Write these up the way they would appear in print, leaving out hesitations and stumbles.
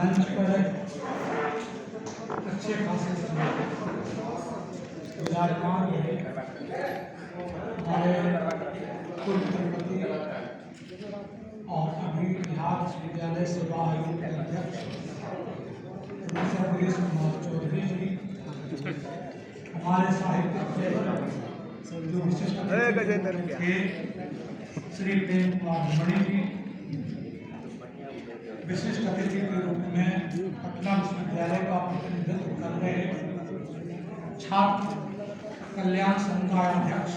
मंच पर अच्छे खासे विराजमान है हमारे कुलपति और अभी बिहार विश्वविद्यालय सेवा आयोग के अध्यक्ष प्रोफेसर वीरेश कुमार चौधरी जी, हमारे साहित्य के जो विशिष्ट थे श्री प्रेम कुमार मणि जी, विशिष्ट अतिथि के रूप में पटना विश्वविद्यालय का प्रतिनिधित्व कर रहे छात्र कल्याण संघ का अध्यक्ष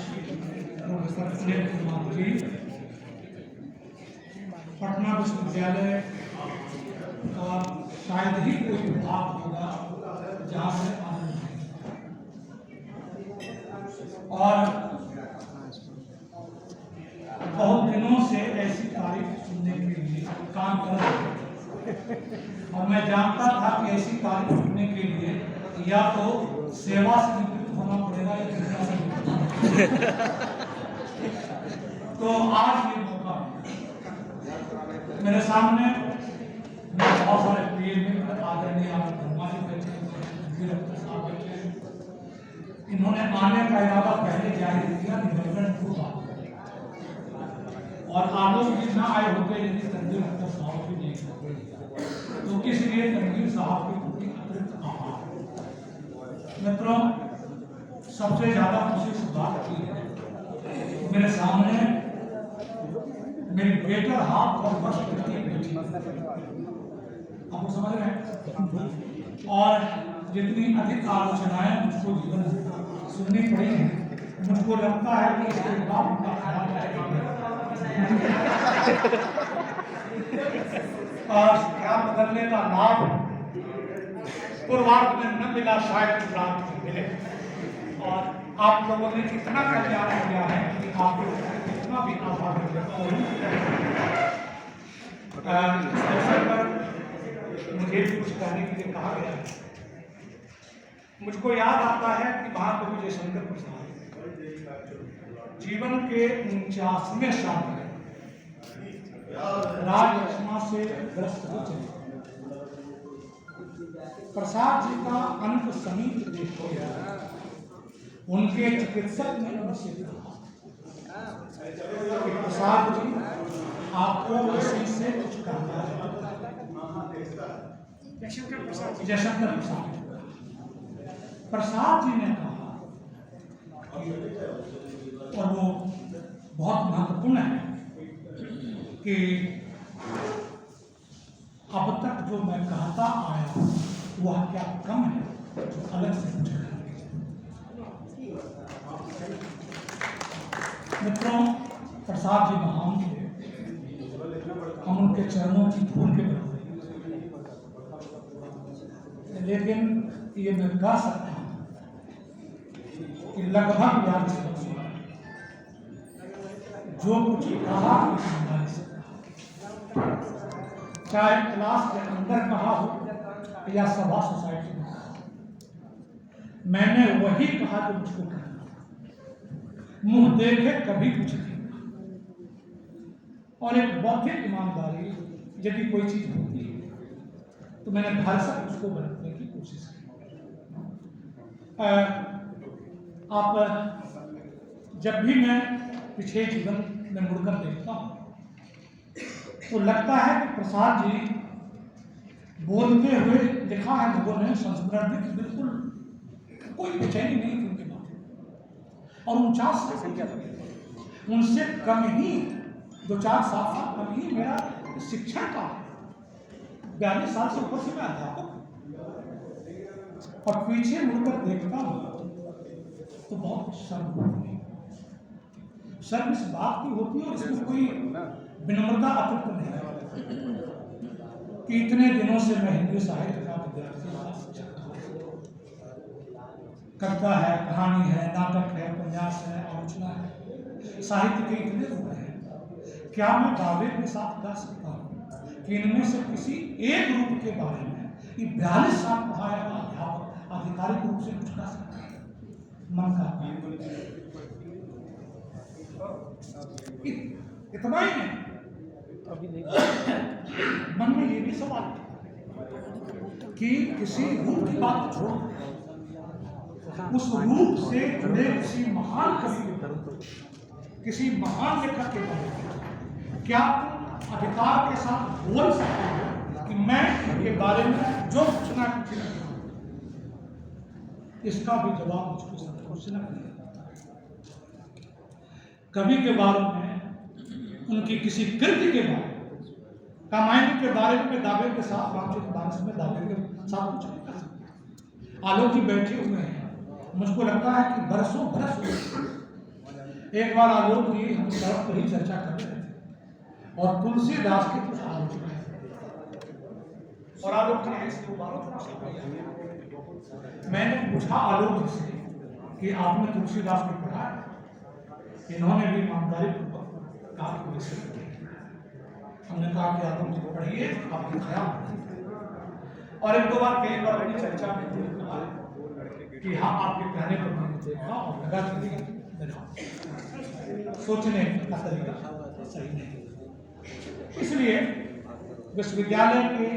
प्रोफेसर सुनील कुमार जी, पटना विश्वविद्यालय का शायद ही कोई विभाग होगा जहाँ से आनंद और बहुत दिनों से ऐसी तारीफ सुनने के लिए काम कर रहे थे और मैं जानता था कि ऐसी तारीफ सुनने के लिए या तो सेवा से निवृत्त होना पड़ेगा या दुनिया से निवृत्त तो आज ये मौका मेरे सामने बहुत सारे प्रिय मित्र आदरणीय ब्रह्मा जी बैठे, इन्होंने आने का इरादा पहले जारी किया निमंत्रण हुआ और आलोक जी ना आए होते यदि तंजीर अख्तर साहब भी नहीं होते तो इसलिए तंजीर साहब के प्रति अतिरिक्त आभार। मित्रों, सबसे ज्यादा खुशी इस बात की है मेरे सामने मेरी बेटर हाथ और वर्ष करती बैठी, आपको समझ रहे हैं, और जितनी अधिक आलोचनाएं मुझको जीवन सुननी पड़ी है, मुझको लगता है कि इसके बाद उनका ख्याल रखेगा और क्या बदलने का लाभ पूर्वार्ध में न मिला शायद उपरांत में मिले, और आप लोगों ने इतना कल्याण किया है कि आप इतना भी आभार अवसर पर मुझे भी कुछ कहने के लिए कहा गया है। मुझको याद आता है कि महाकवि जयशंकर प्रसाद जीवन के 49वें साल में राजरचना से ग्रस्त हो चले। प्रसाद जी का अंत समीप देश हो गया। उनके चिकित्सक ने उनसे कहा, प्रसाद जी आपको किसी से कुछ करना है। जयशंकर प्रसाद जी ने कहा, और वो बहुत महत्वपूर्ण है कि अब तक जो मैं कहता आया वह क्या कम है जो अलग से मुझे। मित्रों, प्रसाद जी महान थे, हम उनके चरणों की धूल के बराबर, लेकिन ये मैं कह सकता हूं कि लगभग याद से जो कुछ कहा चाहे क्लास के अंदर कहा हो या सभा सोसाइटी में कहा, मैंने वही कहा जो मुझको कहना, मुंह देखे कभी कुछ नहीं। और एक बौद्धिक ईमानदारी यदि कोई चीज होती है तो मैंने भरसक उसको बरतने की कोशिश की। आप जब भी मैं पिछले जीवन में मुड़कर देखता हूं तो लगता है कि प्रसाद जी बोलते हुए लिखा है लोगों ने संस्मरण में कि बिल्कुल कोई बेचैनी नहीं थी उनके बात, और 49 साल उनसे कम ही 2-4 साल कम ही मेरा शिक्षण का 42 साल से ऊपर से मैं अध्यापक, और पीछे मुड़कर देखता हूं तो बहुत शर्म होती है। शर्म इस बात की होती है और इसमें कोई विनम्रता अतिरिक्त नहीं है कि इतने दिनों से मैं हिंदी साहित्य का विद्यार्थी, कविता है, कहानी है, नाटक है, उपन्यास है, आलोचना है, साहित्य के इतने रूप हैं, क्या मैं दावे के साथ कह सकता हूँ कि इनमें से किसी एक रूप के बारे में ये 42 साल पढ़ाया अध्यापक आधिकारिक रूप से कुछ कह सकता है? मन का इतना ही नहीं, मन में ये भी सवाल कि किसी रूप की बात छोड़ो, उस रूप से जुड़े किसी महान कवि, किसी महान लेखक के बारे में क्या तुम अधिकार के साथ बोल सकते हो कि मैं इनके बारे में जो पूछना है इसका भी जवाब मुझको सोचना पड़ेगा। कवि के बारे में, उनकी किसी कृति के बारे में, रामायण के बारे में दावे के साथ, रामचरितमानस में दावे के साथ कुछ नहीं कर सकते। आलोक जी बैठे हुए हैं, मुझको लगता है कि बरसों बरस हुए। एक बार आलोक जी हम सड़क पर ही चर्चा कर रहे थे और तुलसीदास की कुछ आलोचना और आलोक जी ऐसे मैंने पूछा आलोक जी से कि आपने तुलसीदास को पढ़ा है? इन्होंने भी ईमानदारी पूर्वक कहा कि वैसे हमने कहा कि आलोक जी को पढ़िए, आपके ख्याल और एक दो बार कई बार बड़ी चर्चा में कहा कि हाँ आपके कहने पर मैंने देखा और लगा कि सोचने का तरीका सही नहीं। इसलिए विश्वविद्यालय के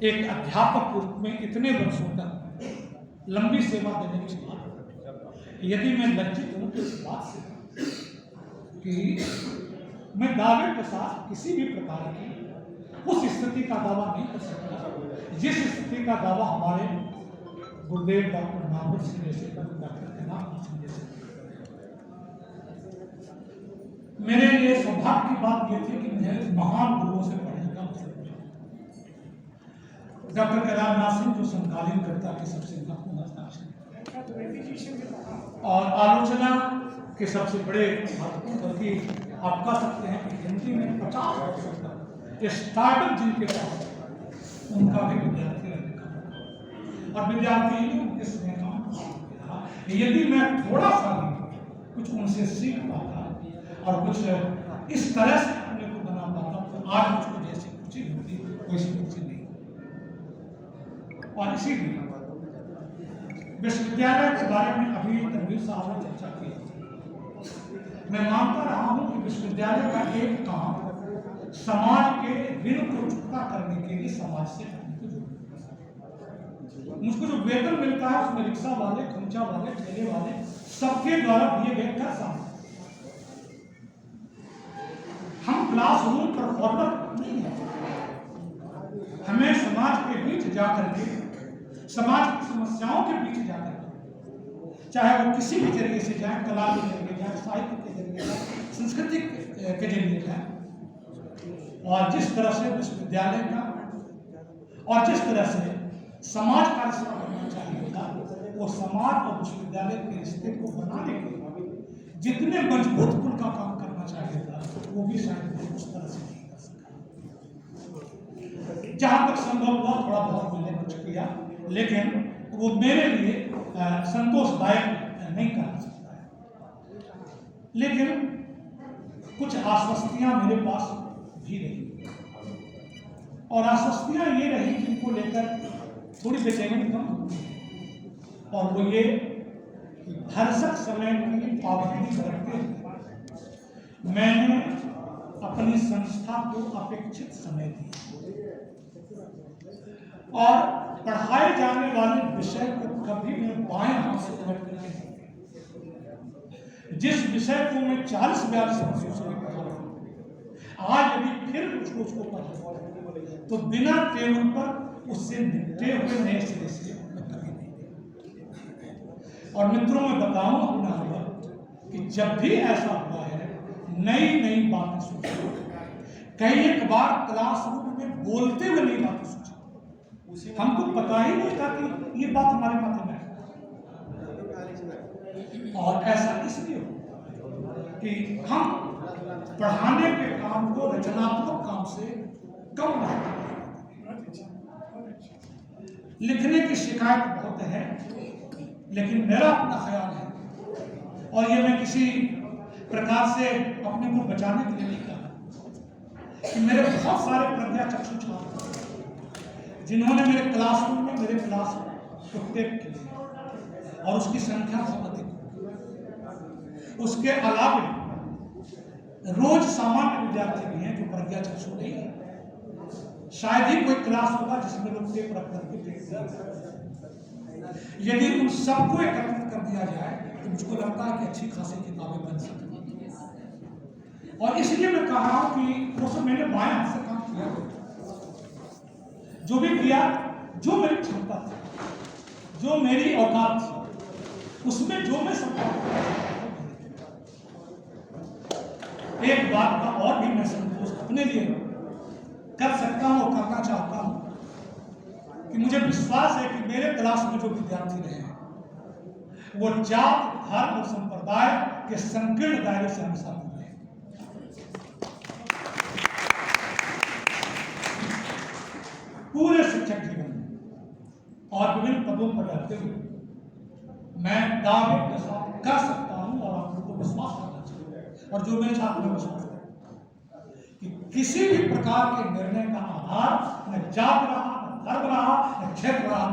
एक अध्यापक के रूप में इतने वर्षों तक लंबी सेवा देने के बाद यदि मैं लज्जित हूं तो इस बात से कि मैं दावे के साथ किसी भी प्रकार की उस स्थिति का दावा नहीं कर सकता जिस स्थिति का दावा हमारे गुरुदेव डॉक्टर नामवर सिंह जैसे, डॉक्टर नामवर सिंह जैसे। मेरे लिए सौभाग्य की बात यह थी कि मुझे महान गुरुओं से पढ़ने का अवसर मिला। डॉक्टर केदारनाथ सिंह जो समकालीन कविता के सबसे महत्वपूर्ण और आलोचना के सबसे बड़े महत्वपूर्ण, बल्कि आप कह सकते हैं कि हिंदी में 50% तक स्टार्टअप जिनके पास उनका भी विद्यार्थी रहने का और विद्यार्थी इसमें काम। यदि मैं थोड़ा सा भी कुछ उनसे सीख पाता और कुछ इस तरह से अपने को बना पाता तो आज मुझको जैसी खुशी होती वैसी खुशी नहीं। और इसीलिए विश्वविद्यालय के बारे में अभी तनवीर साहब ने चर्चा की। मैं मानता रहा हूं कि विश्वविद्यालय का एक काम समाज के ऋण को चुकता करने के लिए समाज से मुझको जो वेतन मिलता है उसमें रिक्शा वाले, खंचा वाले, ठेले वाले सबके द्वारा दिए गए कर सामने हम क्लासरूम परफॉर्मर नहीं है। हमें समाज के बीच जाकर के, समाज की समस्याओं के बीच जाकर के, चाहे वो किसी भी जरिए से जाए, कला के जरिए जाए, साहित्य के जरिए जाए, संस्कृति के जरिए जाए, और जिस तरह से विश्वविद्यालय का और जिस तरह से समाज का रिश्ता बनना चाहिए था, वो समाज और विश्वविद्यालय के रिश्ते को बनाने के लिए जितने मजबूत पुल का काम करना चाहिए था वो भी शायद उस तरह से नहीं कर सका। जहां तक संभव हुआ थोड़ा बहुत मैंने कुछ किया, लेकिन वो मेरे लिए संतोषदायक नहीं कहा सकता है। लेकिन कुछ आश्वस्तियां मेरे पास भी रही और आश्वस्तियां ये रही जिनको लेकर थोड़ी बेचैनी कम होती, और वो ये भरसक समय की पाबंदी करते हुए मैंने अपनी संस्था को अपेक्षित समय दिया और पढ़ाए जाने वाले विषय को कभी मैं बाएं हाथ से पकड़ कर नहीं, जिस विषय को मैं 40-42 वर्षों से पढ़ा रहा हूं, आज यदि फिर उसको पढ़ा तो बिना टेबल पर उससे निपटे हुए नए सिरे से मैं कभी नहीं। और मित्रों में बताऊं अपना अनुभव कि जब भी ऐसा हुआ है नई नई बातें सोची, कई एक बार क्लासरूम में बोलते हुए नई बातें सोची, हमको पता ही नहीं था कि ये बात हमारे माथे में है। और ऐसा इसलिए कि हम पढ़ाने के काम को रचनात्मक काम से कम नहीं, लिखने की शिकायत बहुत है, लेकिन मेरा अपना ख्याल है और ये मैं किसी प्रकार से अपने को बचाने के लिए नहीं कहा कि मेरे बहुत सारे प्रज्ञा चक्षु छात्र जिन्होंने मेरे क्लासरूम में मेरे क्लास को टेक किए और उसकी संख्या बहुत अधिक, उसके अलावा रोज सामान्य विद्यार्थी भी हैं जो प्रज्ञा चक्षु नहीं है, शायद ही कोई क्लास होगा जिसमें लोग टेप रख करके देखते हैं। यदि उन सबको एकत्रित कर दिया जाए तो मुझको लगता है कि अच्छी खासी किताबें बन सकती हैं। और इसलिए मैं कह रहा हूं कि वो सब मैंने बाएं हाथ से काम किया, जो भी किया, जो मेरी क्षमता थी, जो मेरी औकात थी, उसमें जो मैं सकता हूं। एक बात का और भी मैं संतोष अपने लिए कर सकता हूं और करना चाहता हूं कि मुझे विश्वास है कि मेरे क्लास में जो विद्यार्थी रहे हैं वो जात, धर्म और संप्रदाय के संकीर्ण दायरे से हमेशा दूर रहे। पूरे शिक्षक जीवन में और विभिन्न पदों पर रहते हुए मैं दावे के साथ कर सकता हूं और आप लोगों को विश्वास करना चाहिए, और जो मेरे छात्र में विश्वास है कि किसी भी प्रकार के निर्णय का आधार न जात रहा, न धर्म रहा, न क्षेत्र रहा।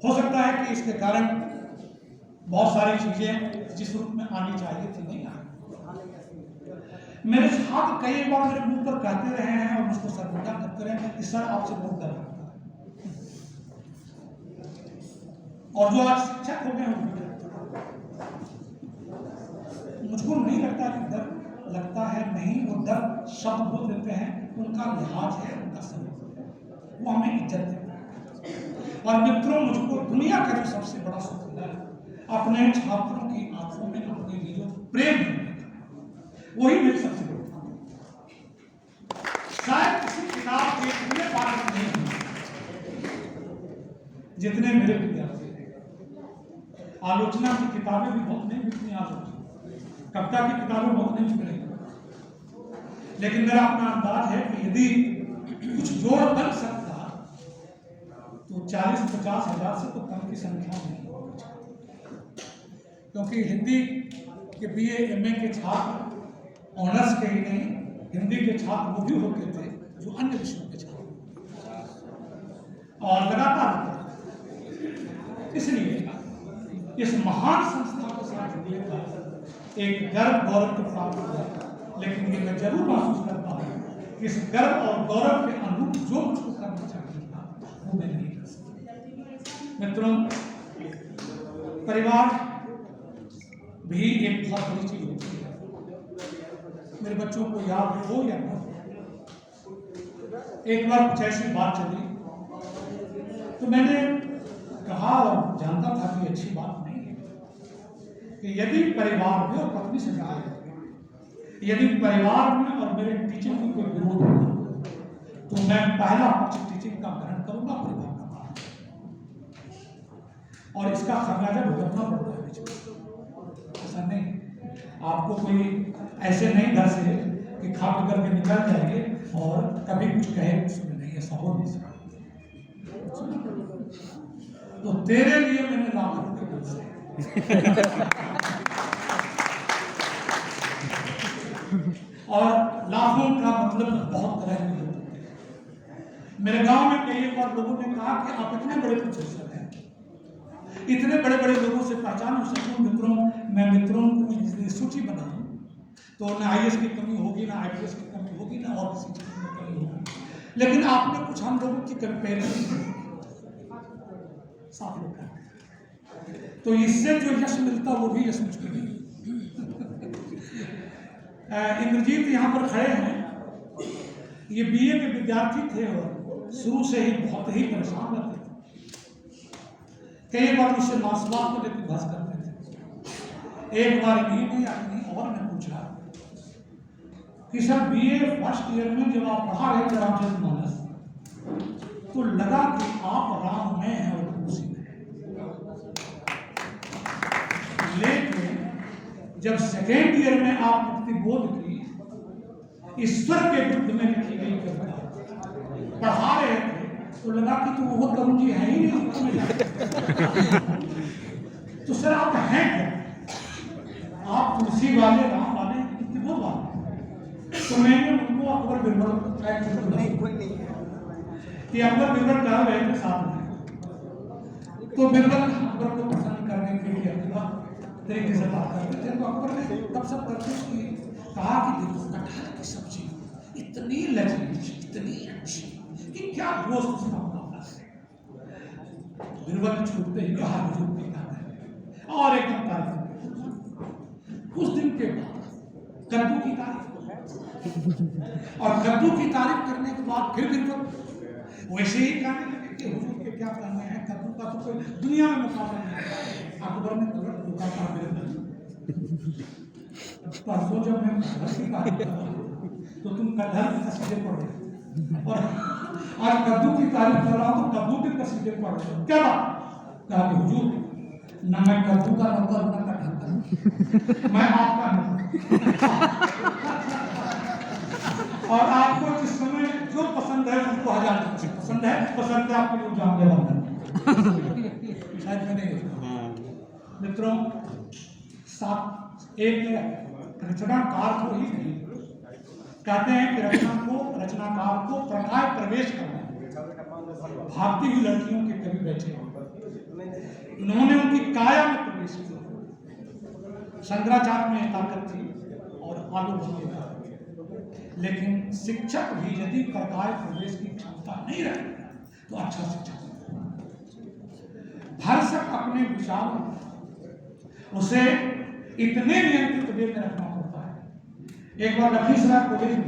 हो सकता है कि इसके कारण बहुत सारी चीजें जिस रूप में आनी चाहिए थी नहीं आई। मेरे छात्र कई बार मेरे मुंह पर कहते रहे हैं और मुझको शर्मिंदा करते रहे हैं कि सर आपसे बहुत डर लगता है, और जो आज शिक्षक हो गए हैं मुझको नहीं लगता कि डर लगता है, नहीं, वो डर शब्द बोल देते हैं, उनका लिहाज है, उनका समझ है, वो हमें इज्जत देते हैं। और मित्रों, मुझको दुनिया का जो सबसे बड़ा सुख है अपने छात्रों की आंखों में अपने लिए जो प्रेम है, वही मेरी सबसे बड़ी बात है। शायद किसी किताब के इतने पाठक नहीं जितने मेरे विद्यार्थी हैं। आलोचना की किताबें भी बहुत नहीं मिलती, आलोचना कविता की किताबें बहुत नहीं मिल रही, लेकिन मेरा अपना अंदाज है कि यदि कुछ जोड़ बन सकता तो 40-50 हजार से तो कम की संख्या नहीं होगी, क्योंकि हिंदी के BA MA के छात्र ऑनर्स के ही नहीं, हिंदी के छात्र वो भी होते थे जो अन्य विषयों के छात्र, और लगातार। इसलिए इस महान संस्था के साथ जुड़ने का एक गर्व गौरव तो प्राप्त हुआ, लेकिन ये मैं जरूर महसूस करता हूँ कि इस गर्व और गौरव के अनुरूप जो मुझको करना चाहिए था वो मैं नहीं कर सकता। मित्रों, परिवार भी एक बहुत बड़ी चीज होती है। मेरे बच्चों को याद हो या न हो, एक बार कुछ ऐसी बात चली तो मैंने कहा और जानता था कि अच्छी बात नहीं है कि यदि परिवार में, और पत्नी से कहा, यदि परिवार में और मेरे टीचिंग में कोई विरोध होगा तो मैं पहला पक्ष टीचिंग का ग्रहण करूंगा, परिवार का पालन, और इसका खमियाजा भुगतना पड़ता है। ऐसा नहीं, आपको कोई ऐसे नहीं घर से कि खा पी करके निकल जाएंगे और कभी कुछ कहे उसमें नहीं, ऐसा हो नहीं सकता। तो तेरे लिए मैंने लाखों के पैसे और लाखों का मतलब बहुत तरह के लोग होते हैं। मेरे गांव में कई बार लोगों ने कहा कि आप इतने बड़े प्रोफेसर हैं, इतने बड़े बड़े लोगों से पहचान हो सकूं। मित्रों, मैं मित्रों की सूची बनाऊं तो न IAS की कमी होगी, ना IPS की कमी होगी, ना और किसी चीज में कमी होगी, लेकिन आपने कुछ हम लोगों की कंपेरिजन साफ लोग करते हैं, तो इससे जो यश मिलता वो भी यश मुझको नहीं। इंद्रजीत यहाँ पर खड़े हैं, ये BA के विद्यार्थी थे और शुरू से ही बहुत ही परेशान रहते थे। कई बार उससे मांसवाद को लेकर बहस करते थे। एक बार इन्हीं ने या कहीं और ने पूछा कि सर BA फर्स्ट ईयर में जब आप पढ़ा रहे थे रामचरितमानस तो लगा कि आप राम में हैं और तुलसी में, लेकिन जब सेकेंड ईयर में आप मुक्तिबोध की ईश्वर के विरुद्ध में लिखी गई कविता पढ़ा रहे थे तो लगा कि तो वो तरुण जी है ही नहीं। तो सर आप हैं क्या? आप तुलसी वाले, राम वाले, मुक्तिबोध वाले? तो मैंने उनको अकबर बिरबल कि अकबर बिरबल कह रहे थे साथ में, तो बिरबल अकबर को पसंद करने के लिए अपना तरीके से बात करते थे, तो अकबर ने तब सब करते कहा कि देखो कटहल की सब्जी खरगोश उसका मुकाबला करेगा। बीरबल छूटते ही कहा हुजूर की तारीफ और एकदम तारीफ। कुछ दिन के बाद कद्दू की तारीफ, और कद्दू की तारीफ करने के बाद फिर बीरबल वैसे ही कहने लगे कि हुजूर के क्या कहने हैं, कद्दू का तो कोई दुनिया में मुकाबला नहीं। अकबर ने तुरंत रोका था बीरबल, परसों जब मैं कटहल की बात कर रहा हूँ तो तुम कटहल की तस्वीरें पढ़ रहे हो, और आज कद्दू की तारीफ कर रहा हूँ तो कद्दू की तस्वीरें पढ़ रहे हो, क्या बात? कहा कि हुजूर न मैं कद्दू का नौकर न कटहल का, मैं आपका नौकर। और आपको जिस समय जो पसंद है उनको 1000 पसंद है, पसंद है आपके लोग जान दे शायद मैंने मित्रों साथ एक रचनाकार को ही नहीं कहते हैं कि रचनाकार को प्रकाश प्रवेश करना। भागती हुई लड़कियों के कवि बैठे, उन्होंने उनकी काया में प्रवेश किया। शंकराचार्य में ताकत थी और आलोचना था, लेकिन शिक्षक भी यदि प्रकाश प्रवेश की क्षमता नहीं रखे तो अच्छा शिक्षक भरसक अपने विचार उसे इतने नियंत्रित वे में रखना पड़ता है। एक बार लखीसराय कॉलेज में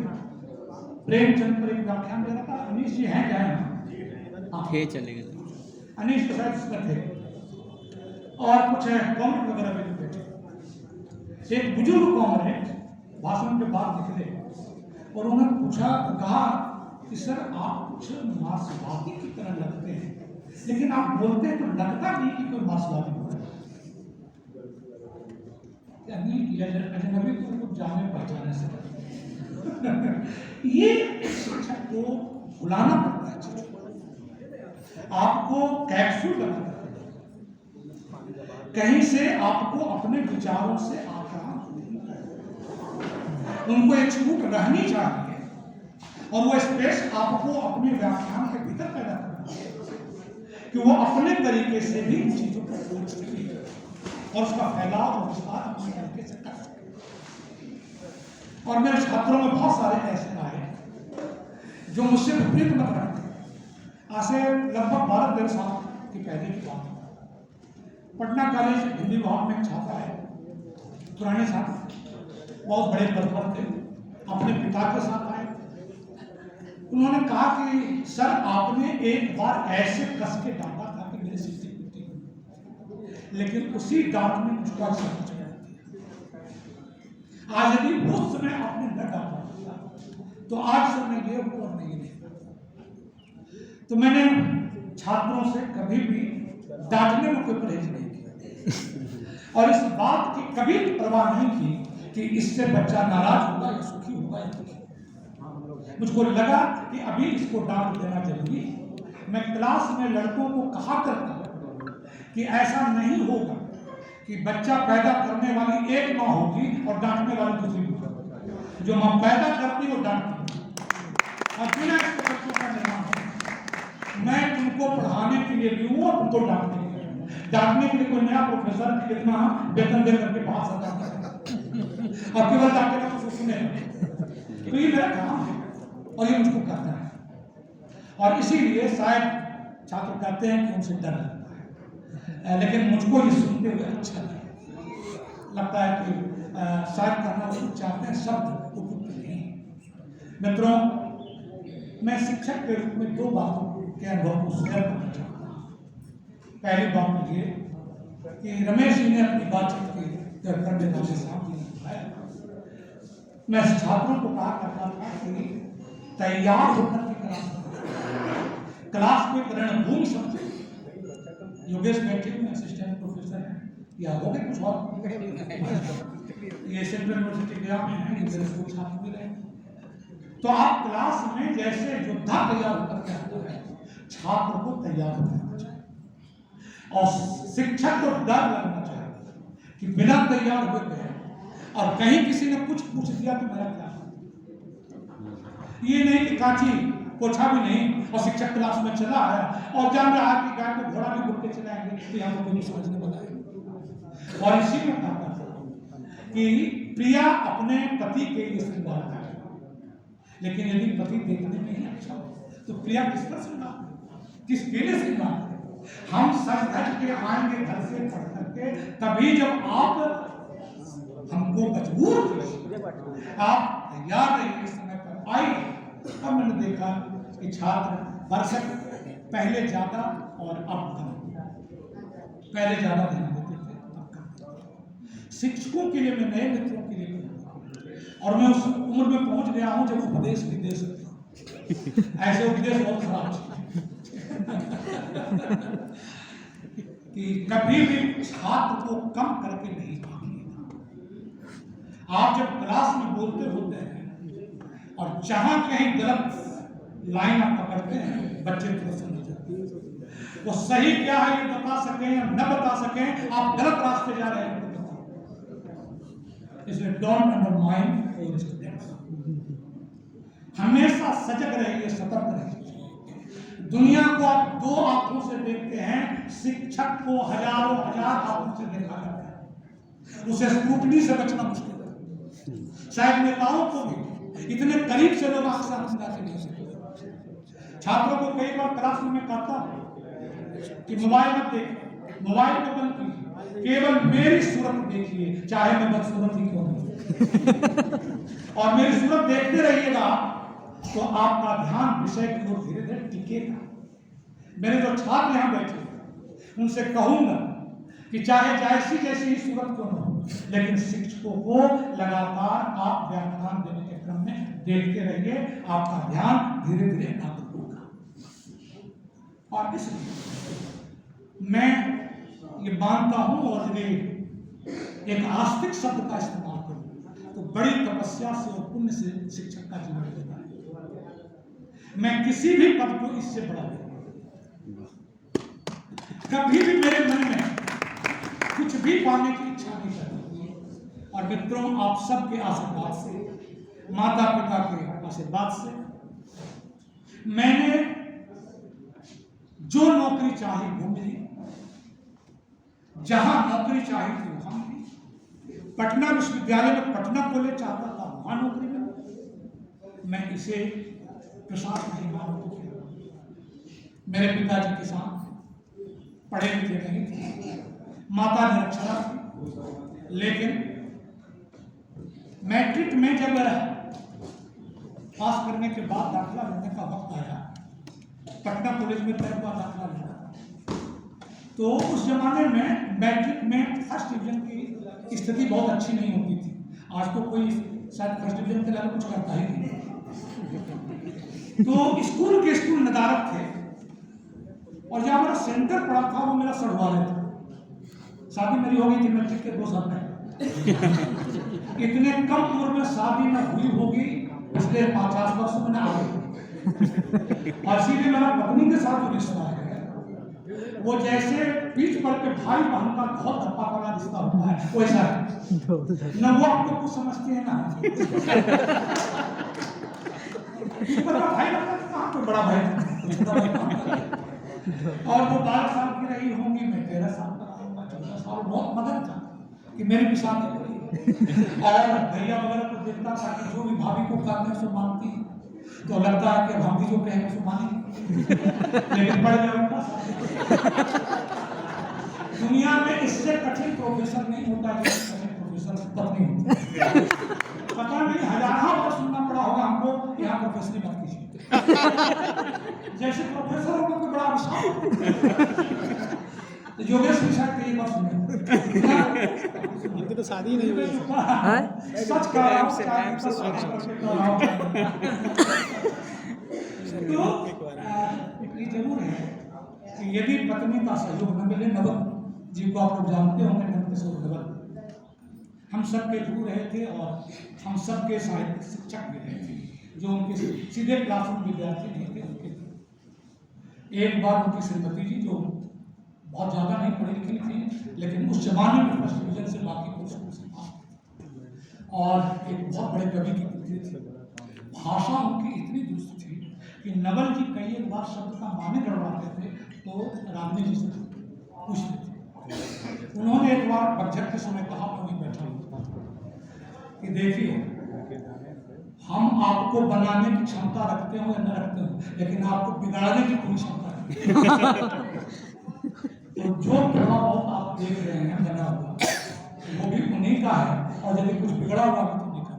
प्रेमचंद पर एक व्याख्यान दे रहा था। अनीश जी हैं क्या है? हाँ चले गए। अनीश के साथ इसमें थे और कुछ कॉमेंट वगैरह भी बैठे। एक बुजुर्ग कॉमरेड भाषण के बाद निकले और उन्होंने पूछा, कहा कि सर आप कुछ मार्क्सवादी की तरह लगते हैं, लेकिन आप बोलते हैं तो लगता नहीं कि कोई मार्क्सवादी हो। अजनबी को कुछ जाने पहचाने से ये शिक्षक को भुलाना पड़ता है, चीजों को आपको कैप्सूल बनाना पड़ता है। कहीं से आपको अपने विचारों से आक्रामक उनको एक छूट रहनी चाहिए, और वो स्पेस आपको अपने व्याख्यान के भीतर पैदा करना चाहिए कि वो अपने तरीके से भी चीजों को सोच सके और उसका फैलाव और विस्तार अपने तरीके से कर सके। और मेरे छात्रों में बहुत सारे ऐसे आए जो मुझसे विपरीत मत रखते। आज से लगभग 12-13 साल की पहले की बात है। पटना कॉलेज हिंदी विभाग में एक छात्र है, पुराने छात्र, बहुत बड़े पद पर थे, अपने पिता के साथ आए। उन्होंने कहा कि सर आपने एक बार ऐसे कस के डांटा था कि मेरे सिर की टूटी, लेकिन उसी डांट में मुझको आज समझ में आती है। आज यदि उस समय आपने न डांटा तो आज सर मैं ये हूं और नहीं नहीं। तो मैंने छात्रों से कभी भी डांटने में कोई परहेज नहीं किया और इस बात की कभी परवाह नहीं की कि इससे बच्चा नाराज होगा या सुखी होगा या दुखी। मुझको लगा कि अभी इसको डांट देना जरूरी है। मैं क्लास में लड़कों को कहा करता कि ऐसा नहीं होगा कि बच्चा पैदा करने वाली एक माँ होगी और डांटने वाली दूसरी होगी। जो माँ पैदा करती है वो डांटती है और बिना इसके बच्चों का निर्माण हो। मैं तुमको पढ़ाने के लिए भी हूँ और तुमको डांटने के लिए। डांटने के लिए कोई नया प्रोफेसर कितना वेतन दे करके बाहर सरकार करेगा और केवल डांटेगा तो सुने। तो ये मेरा काम है और ये मुझको करना है, और इसीलिए शायद छात्र कहते हैं कि उनसे डर लगता है, लेकिन मुझको ये सुनते हुए अच्छा लगता है कि शायद करना वो चाहते हैं, शब्द उपयुक्त नहीं। मित्रों, मैं शिक्षक के रूप में 2 बातों के अनुभव को शेयर करना चाहता हूँ। पहली बात ये कि रमेश जी ने अपनी बातचीत की करने के सामने मैं छात्रों को कहा करता था कि तैयार होकर के क्लास को एक रणभूमि समझे। योगेश बैठे हुए असिस्टेंट प्रोफेसर हैं या हो गए कुछ और, ये सेंट्रल यूनिवर्सिटी गया में है, इधर स्कूल छात्र भी रहे। तो आप क्लास में जैसे योद्धा तैयार होकर के आता है, छात्र को तैयार करना चाहिए और शिक्षक को डर लगना चाहिए कि बिना तैयार हुए गए और कहीं किसी ने कुछ पूछ दिया तो मेरा क्या। ये नहीं कि काची पोछा भी नहीं और शिक्षक क्लास में चला आया और जान रहा है कि गाय को घोड़ा भी घुटके चलाएंगे तो यहाँ को नहीं समझने वाला है। और इसी में कहा कि प्रिया अपने पति के लिए श्रृंगार है, लेकिन यदि पति देखने में ही अच्छा हो तो प्रिया किस पर श्रृंगार, किस केले श्रृंगार? हम सच धज के आएंगे घर से पढ़ करके, तभी जब आप हमको मजबूर कीजिए, आप तैयार रहिए, समय पर आइए। अब मैंने देखा कि छात्र वर्षक पहले ज्यादा और अब कम, पहले ज्यादा ध्यान देते थे, अब कम। शिक्षकों के लिए मैं नए मित्रों के लिए, और मैं उस उम्र में पहुंच गया हूं जब उपदेश भी दे सकता हूं। ऐसे उपदेश बहुत खराब कि कभी भी छात्र को कम करके नहीं भागेगा। आप जब क्लास में बोलते होते हैं और जहां कहीं गलत लाइन आप पकड़ते हैं, बच्चे तुरंत समझ जाते हैं वो सही क्या है ये बता सकें या न बता सकें, आप गलत रास्ते जा रहे हैं। इसलिए डोंट अंडरमाइन योर स्टूडेंट्स, हमेशा सजग रहिए, सतर्क रहिए। दुनिया को आप दो आंखों से देखते हैं, शिक्षक को हजारों हजार आंखों से देखा जाता है। उसे स्क्रूटनी से बचना मुश्किल है। शायद नेताओं को भी इतने करीब से लोग आंख से आंख नहीं सकते। छात्रों को कई बार क्लास में कहता हूं कि मोबाइल मत देखिए, मोबाइल को बंद कीजिए, केवल मेरी सूरत देखिए, चाहे मैं बदसूरत ही क्यों नहीं। और मेरी सूरत देखते रहिएगा तो आपका ध्यान विषय की ओर धीरे धीरे टिकेगा। मेरे जो छात्र यहाँ बैठे उनसे कहूंगा कि चाहे जैसी जैसी ही सूरत क्यों न हो, लेकिन शिक्षकों को लगातार आप व्याख्यान देने के क्रम में देखते रहिए, आपका ध्यान धीरे धीरे एकाग्र होगा। और इसलिए मैं ये मानता हूं, और यदि एक आस्तिक शब्द का इस्तेमाल करूं तो बड़ी तपस्या से और पुण्य से शिक्षक का जीवन होता है। मैं किसी भी पद को इससे बड़ा नहीं, कभी भी मेरे मन में कुछ भी पाने की इच्छा नहीं करती। और मित्रों, आप सबके आशीर्वाद से, माता पिता के आशीर्वाद से मैंने जो नौकरी चाही वो मिली, जहां नौकरी चाही थी वहां मिली। पटना विश्वविद्यालय में पटना कॉलेज चाहता था, वहां नौकरी मिली। मैं इसे प्रसाद नहीं मानता। मेरे पिताजी किसान, पढ़े लिखे नहीं थे, माता निरक्षरा थी, लेकिन मैट्रिक में जब पास करने के बाद दाखिला लेने का वक्त आया, पटना कॉलेज में तय हुआ दाखिला लेना, तो उस जमाने में मैट्रिक में फर्स्ट डिवीजन की स्थिति बहुत अच्छी नहीं होती थी। आज तो कोई शायद फर्स्ट डिवीजन के लिए कुछ करता ही नहीं। तो स्कूल के स्कूल नदारत थे, और जहाँ मेरा सेंटर पड़ा था वो मेरा सड़वाले था। शादी मेरी हो गई थी मैट्रिक के 2 साल में। इतने कम उम्र में शादी न हुई होगी, इसलिए 50 वर्ष में ना आ गई। और सीधे मेरा पत्नी के साथ जो रिश्ता है वो जैसे पीठ पर के भाई बहन का बहुत धप्पा वाला रिश्ता होता है, वैसा है। न वो आपको कुछ समझते हैं ना भाई तो बड़ा भाई, और वो 12 साल की रही होंगी, मैं 13 साल का रहूंगा, 14 साल। बहुत मदद था कि मेरी भी शादी हो रही, और भैया वगैरह को देखता था कि जो भी भाभी को कहते हैं सो मानती, तो लगता है कि भाभी जो कहेंगे सो मानेंगे। लेकिन पढ़ जाऊंगा। दुनिया में इससे कठिन प्रोफेसर नहीं होता जैसे कठिन प्रोफेसर पत्नी होती है। पता नहीं हजारों बार सुनना पड़ा होगा हमको, यहाँ प्रोफेसर मत कीजिए। जैसे प्रोफेसर होगा कोई बड़ा विशाल, तो योगेश विशाल की एक बार सुने, इनकी तो शादी नहीं हुई है, सच कह रहा हूं। तो ये जरूर है कि यदि पत्नी का सहयोग न मिले, नवल जी को आप लोग जानते होंगे, नवल हम सबके गुरु रहे थे, और हम सबके साहित्य शिक्षक भी रहे थे, जो उनके सीधे क्लासरूम विद्यार्थी नहीं थे, उनके थे। एक बार उनकी श्रीमती जी, जो बहुत ज़्यादा नहीं पढ़ी लिखी थी, लेकिन उस जमाने में फर्स्ट डिवीजन से बाकी को स्कूल से पास थे, और एक बहुत बड़े कवि की पुत्री थी। भाषा उनकी इतनी दुरुस्त थी कि नवल जी कई एक बार शब्द का माने गड़बड़ाते थे तो रागनी जी से पूछते थे। उन्होंने एक बार बजट के समय कहा, मैं वहीं बैठा हूँ, कि देखिए हम आपको बनाने की क्षमता रखते हो या न रखते हो, लेकिन आपको बिगाड़ने की पूरी क्षमता है। तो जो थोड़ा बहुत आप देख रहे हैं बना हुआ, वो भी उन्हीं का है, और यदि कुछ बिगड़ा हुआ भी तो नहीं का।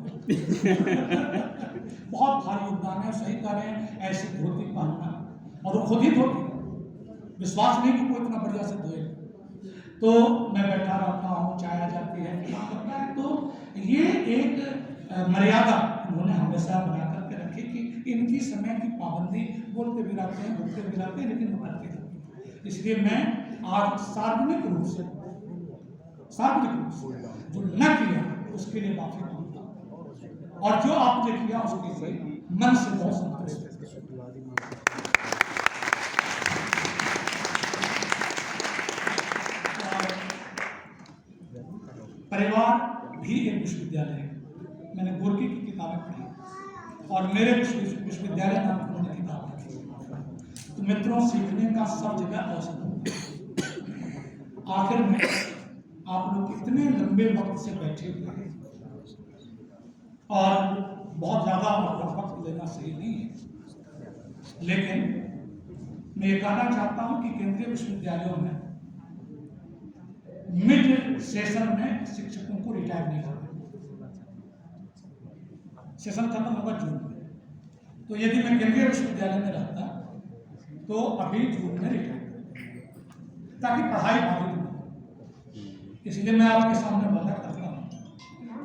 बहुत भारी योगदान है, सही कह रहे हैं, ऐसी धोती पहनना, और वो खुद ही धोती, विश्वास नहीं कि कोई इतना बढ़िया से धोए। तो मैं बैठा रहता हूँ, चाय आ जाती है, करता है, तो ये एक मर्यादा उन्होंने हमेशा बना करके रखी कि इनकी समय की पाबंदी, बोलते भी रहते हैं, घूमते भी रहते हैं, लेकिन करते रहते। इसलिए मैं आज सार्वजनिक रूप से जो न किया उसके लिए माफी मांगता हूं, और जो आपने किया उसके लिए मन से बहुत संतुष्ट है। परिवार भी एक विश्वविद्यालय है। मैंने गोरकी की किताबें पढ़ी और मेरे विश्वविद्यालय नाम की उन्होंने किताब लिखी। तो मित्रों, सीखने का सब जगह अवसर होता है। आखिर में आप लोग इतने लंबे वक्त से बैठे हुए हैं, और बहुत ज्यादा आपका वक्त लेना सही नहीं है, लेकिन मैं ये कहना चाहता हूं कि केंद्रीय विश्वविद्यालयों में मिड सेशन में शिक्षकों को रिटायर नहीं करना। सेशन खत्म होगा जून में, तो यदि मैं केंद्रीय विश्वविद्यालय में रहता तो अभी जून में रिटायर करता, ताकि पढ़ाई बाधित न हो। इसलिए मैं आपके सामने वादा करता हूँ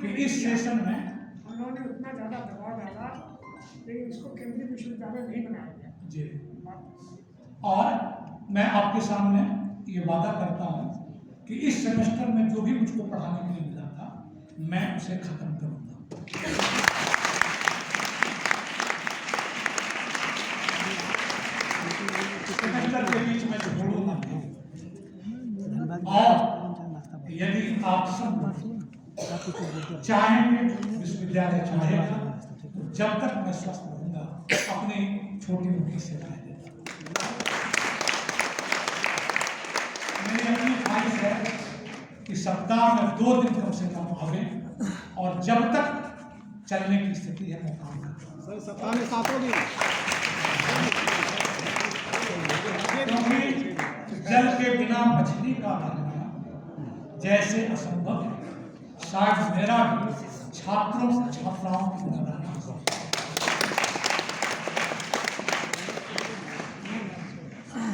कि इस सेशन में उन्होंने उतना ज़्यादा दबाव डाला, लेकिन इसको केंद्रीय विश्वविद्यालय नहीं बनाया गया जी। और मैं आपके सामने ये वादा करता हूँ कि इस सेमेस्टर में जो भी मुझको पढ़ाने के लिए मिला था, मैं उसे खत्म करूँगा। सेमेस्टर के बीच में छोड़ूंगा नहीं। और यदि आप सब चाहेंगे, विश्वविद्यालय चाहेगा, तो जब तक मैं स्वस्थ रहूंगा अपनी छोटी मोटी सेवाएं देगा। मेरी अपनी ख्वाहिश है कि सप्ताह में 2 दिन कम से कम आवे, और जब तक चलने की स्थिति है मैं काम करूँ। सप्ताह में 7 दिन, क्योंकि जल के बिना मछली का रहना जैसे असंभव है, शायद मेरा भी छात्रों छात्राओं की बिना रहना असंभव।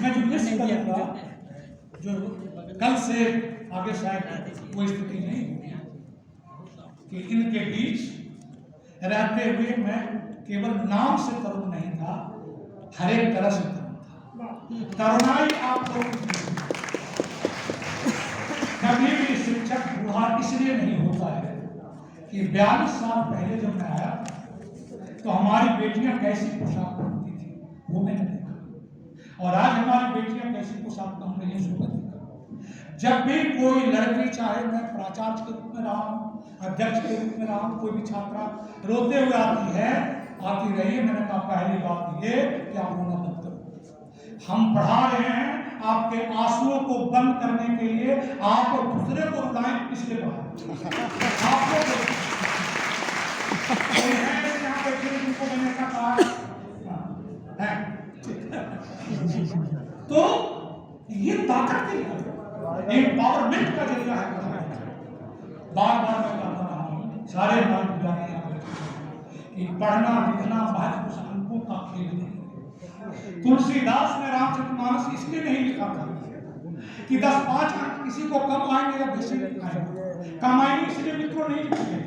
मैं जो मिस करूंगा, जो कल से आगे शायद कोई स्थिति नहीं होगी कि इनके बीच रहते हुए मैं केवल नाम से तरुण नहीं था, हर एक तरह से तरुण था। तरुणाई आपको कभी भी शिक्षक बूढ़ा इसलिए नहीं होता है कि 42 साल पहले जब मैं आया तो हमारी बेटियां कैसी पोशाक पहनती थी वो मैंने देखा, और आज हमारी बेटियां कैसी पोशाक पहन रही हैं वो देखा। जब भी कोई लड़की, चाहे मैं प्राचार्य के रूप में रहा हूँ, अध्यक्ष के रूप में रहा हूँ, कोई भी छात्रा रोते हुए आती रही है, मैंने कहा पहली बात ये कि आप रोना मत करो, हम पढ़ा रहे हैं, आपके आंसुओं को बंद करने के लिए आप और दूसरे को रुलाएं, इसलिए पढ़ा आपको यहाँ बैठे जिनको मैंने कहा है। तो ये ताकत की एम्पावरमेंट का जरिया है। बार बार मैं कहता रहा हूँ, सारे कि पढ़ना लिखना महत्व अंकों का खेल नहीं। तुलसीदास ने रामचरितमानस इसलिए नहीं लिखा था कि 10-5 अंक किसी को कम आएंगे या बेसी आएंगे, कम आएंगे इसलिए मित्रों नहीं लिखी गई,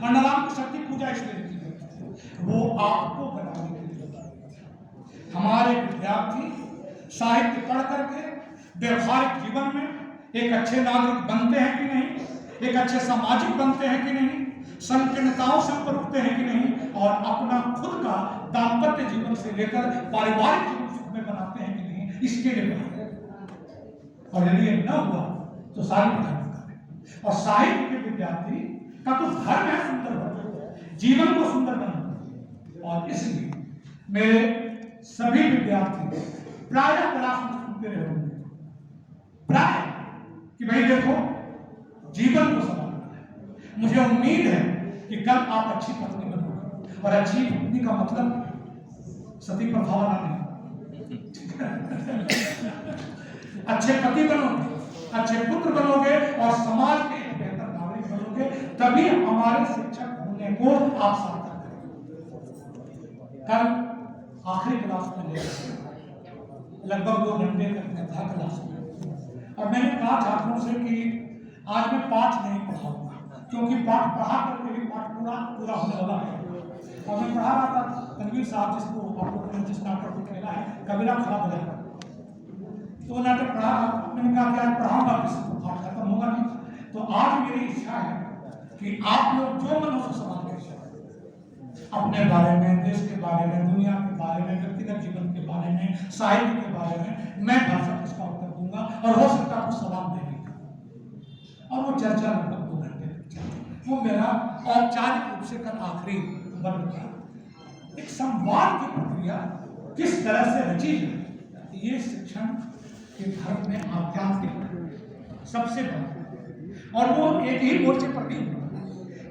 अन्नदान की शक्ति पूजा इसलिए लिखी गई, वो आपको बनाने के लिए। हमारे विद्यार्थी साहित्य पढ़ करके व्यवहारिक जीवन में एक अच्छे नागरिक बनते हैं कि नहीं, एक अच्छे सामाजिक बनते हैं कि नहीं, संकीर्णताओं से ऊपर उठते हैं कि नहीं, और अपना खुद का दाम्पत्य जीवन से लेकर पारिवारिक जीवन सुख में बनाते हैं कि नहीं, इसके लिए पढ़ाई। और यदि ये न हुआ तो सारी पढ़ाई करें। और साहित्य के विद्यार्थी का तो धर्म है सुंदर बनाना, जीवन को सुंदर बनाना। और इसलिए मेरे सभी विद्यार्थी प्राय क्लास में सुनते रहे होंगे प्राय कि भाई देखो जीवन को संभालना है। मुझे उम्मीद है कि कल आप अच्छी पत्नी बनोगे, और अच्छी पत्नी का मतलब सती प्रथा वाला नहीं। अच्छे पति बनोगे, अच्छे पुत्र बनोगे और समाज के एक बेहतर नागरिक बनोगे, तभी हमारे शिक्षक होने को आप सार्थक करेंगे। कल आखिरी क्लास में लगभग 2 घंटे तक मैं था क्लास में, और मैंने कहा छात्रों से कि आज मैं पाठ नहीं पढ़ाऊंगा, क्योंकि पाठ पढ़ा करके भी पाठ पूरा होने वाला है। और मैं पढ़ा रहा था तनवीर साहब, जिसको आप लोगों ने जिस नाटक को खेला है कबीरा खड़ा हो जाएगा, तो वो नाटक पढ़ा। मैंने कहा कि आज पढ़ाऊंगा किसी, पाठ खत्म होगा नहीं। तो आज मेरी इच्छा है कि आप लोग जो मन हो सवाल पूछें, अपने बारे में, देश के बारे में, दुनिया के बारे में, व्यक्तिगत जीवन के बारे में, साहित्य के बारे में, मैं भाषा इसका उत्तर दूंगा। और हो सकता है कुछ सवाल देने का, और वो चर्चा लगभग 2 घंटे तक चली। वो मेरा औपचारिक रूप से कल आखिरी वर्ग था। एक संवाद की प्रक्रिया किस तरह से रची है, ये शिक्षण के धर्म में आध्यात्मिक सबसे बड़ा, और वो एक ही मोर्चे पर नहीं,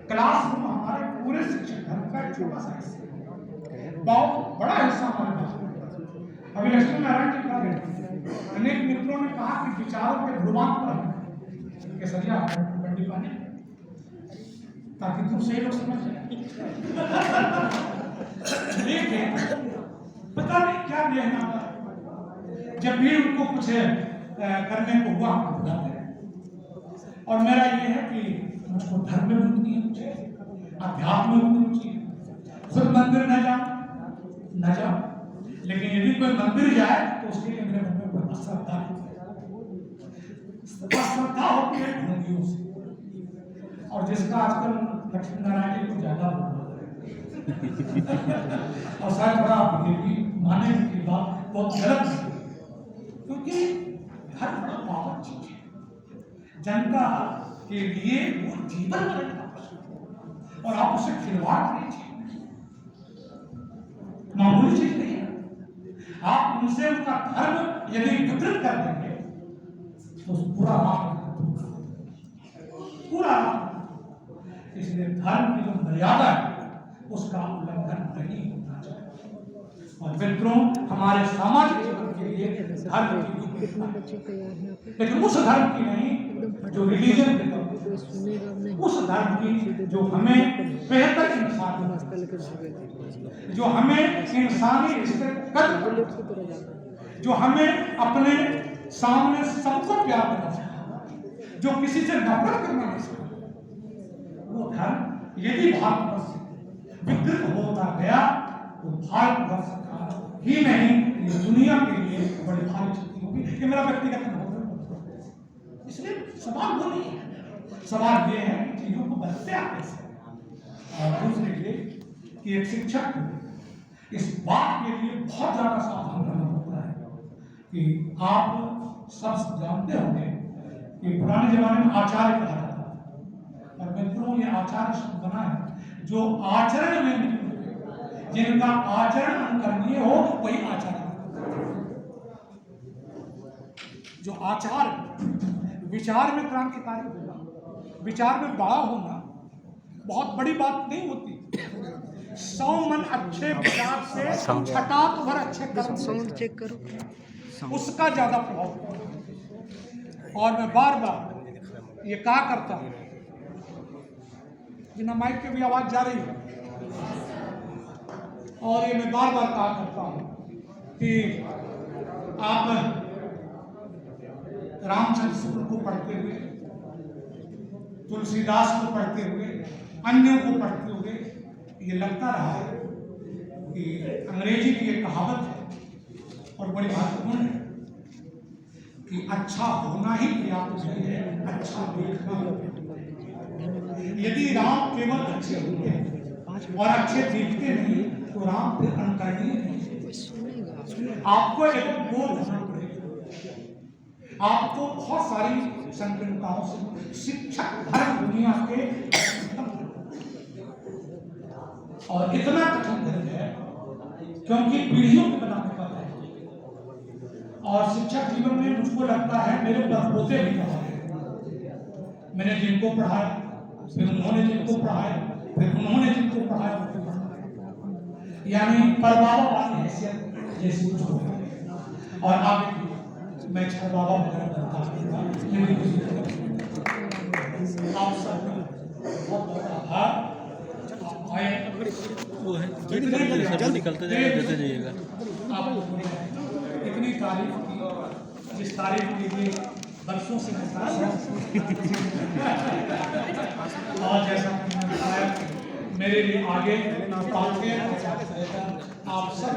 क्लासरूम हमारे पूरे शिक्षक धर्म का एक छोटा सा हिस्सा, बहुत बड़ा हिस्सा हमारे पास। अभी लक्ष्मी नारायण जी का अनेक मित्रों ने कहा कि विचारों के ध्रुवांत पर है कि सरिया बंडी पाने, ताकि तुम सही लोग समझ जाए। लेकिन पता नहीं क्या लेना था, जब भी उनको कुछ करने को हुआ हम बुलाते हैं। और मेरा ये है कि मुझको धर्म में रुचि है, मुझे अध्यात्म में रुचि है। खुद मंदिर न जाओ, लेकिन यदि कोई मंदिर जाए तो उसके लिए मेरे मन में कोई श्रद्धा होती है ढूंढियों से। और जिसका आजकल लक्ष्मी नारायण जी को ज्यादा और शायद बड़ा माने की बात बहुत गलत है, क्योंकि हर बड़ा पावन चीज है, जनता के लिए वो जीवन रखना, और आप उससे खिलवाड़ नहीं चाहिए, मामूली चीज नहीं है। आप उनसे उनका धर्म यदि विकृत कर देंगे तो पूरा इसलिए धर्म की जो मर्यादा है उसका उल्लंघन नहीं होना चाहिए। और मित्रों, हमारे सामाजिक जीवन के लिए धर्म की, लेकिन उस धर्म की नहीं जो रिलीजन के तौर, उस धर्म की जो हमें बेहतर इंसान, जो हमें इंसानी रिश्ते कदर, जो हमें अपने सामने सबको प्यार देना, जो किसी से नफरत करना नहीं सकता, वो धर्म यदि भारतवर्ष से विकृत होता गया तो भारतवर्ष का ही नहीं, ये दुनिया के लिए बड़ी भारी क्षति होगी। ये मेरा व्यक्तिगत अनुभव है। इसलिए सवाल वो नहीं है, सवाल ये है कि चीजों को बदलते कैसे। और दूसरी ये कि एक शिक्षक इस बात के लिए बहुत ज्यादा सावधान रहना होता है कि आप सब जानते होंगे कि पुराने जमाने में आचार्य कहा जाता था, और मित्रों ये आचार्य शब्द बना है जो आचरण में निपुण, जिनका आचरण अनुकरणीय हो वही आचार्य। जो आचार विचार में क्रांतिकारी होना, विचार में बड़ा होना बहुत बड़ी बात नहीं होती। 100 मन अच्छे विचार से छटाक भर अच्छे कर्म, साउंड चेक करो, उसका ज्यादा प्रभाव पड़ता है। और मैं बार बार ये कहा करता हूं, बिना माइक के भी आवाज जा रही है, और ये मैं बार बार कहा करता हूं कि आप रामचंद्र शुक्ल को पढ़ते हुए, तुलसीदास को पढ़ते हुए, अन्यों को पढ़ते हुए ये लगता रहा है कि अंग्रेजी की एक कहावत है और बड़ी महत्वपूर्ण है कि अच्छा होना ही पर्याप्त नहीं है, अच्छा देखना। यदि राम केवल अच्छे होते हैं और अच्छे देखते नहीं तो राम फिर अनुकरणीय नहीं। आपको एक बोध होना पड़ेगा, आपको बहुत सारी संकीर्णताओं से शिक्षक धर्म दुनिया के, और इतना कठिन धर्म है क्योंकि पीढ़ियों को बनाने वाला है। और शिक्षक जीवन में मुझको लगता है मेरे परपोते भी पढ़ा है, मैंने जिनको पढ़ाया, फिर उन्होंने जिनको पढ़ाया, फिर उन्होंने जिनको पढ़ाया, यानी पर बाबा वाली हैसियत जैसी कुछ हो गई। और अब मैं छह बाबा वगैरह बनता हूँ, लेकिन किसी आप सब बहुत बहुत आभार। आए वो है सब निकलते जाएगा, देते जाइएगा। आप लोगों ने इतनी तारीफ की, जिस तारीफ के लिए बरसों से मैं और जैसा कि मैंने बताया मेरे लिए आगे आप सब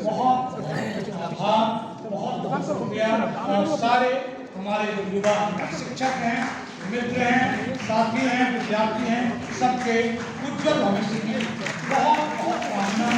बहुत आभार, बहुत बहुत शुक्रिया। और सारे हमारे जो युवा शिक्षक हैं, मित्र हैं, साथी हैं, विद्यार्थी हैं, सबके उज्जवल भविष्य की बहुत बहुत कामना।